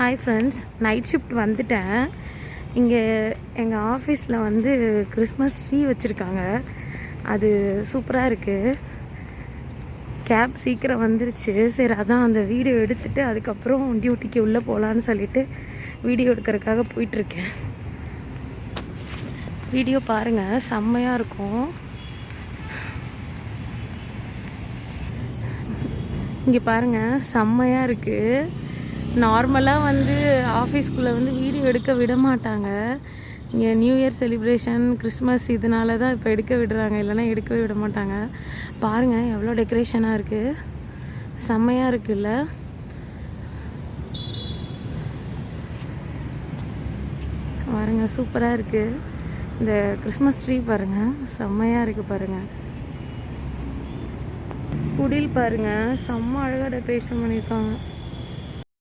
Hi friends, night shift வந்துட்டேன். இங்கே எங்கள் ஆஃபீஸில் வந்து கிறிஸ்மஸ் ட்ரீ வச்சுருக்காங்க. அது சூப்பராக இருக்குது. கேப் சீக்கிரம் வந்துருச்சு. சரி, அதான் அந்த வீடியோ எடுத்துகிட்டு அதுக்கப்புறம் டியூட்டிக்கு உள்ளே போகலான்னு சொல்லிவிட்டு வீடியோ எடுக்கிறதுக்காக போயிட்டுருக்கேன். வீடியோ பாருங்கள், செம்மையாக இருக்கும். இங்கே பாருங்கள், செம்மையாக இருக்குது. நார்மலாக வந்து ஆஃபீஸ்க்குள்ளே வந்து வீடியோ எடுக்க விட மாட்டாங்க. இங்கே நியூ இயர் செலிப்ரேஷன், கிறிஸ்மஸ் இதனால தான் இப்போ எடுக்க விடுறாங்க, இல்லைன்னா எடுக்கவே விட மாட்டாங்க. பாருங்கள் எவ்வளோ டெக்கரேஷனாக இருக்குது, செம்மையாக இருக்குல்ல. பாருங்கள், சூப்பராக இருக்குது. இந்த கிறிஸ்மஸ் ட்ரீ பாருங்கள், செம்மையாக இருக்குது. பாருங்கள், குடில் பாருங்கள், செம்ம அழகாக டெக்கரேஷன் பண்ணியிருக்காங்க.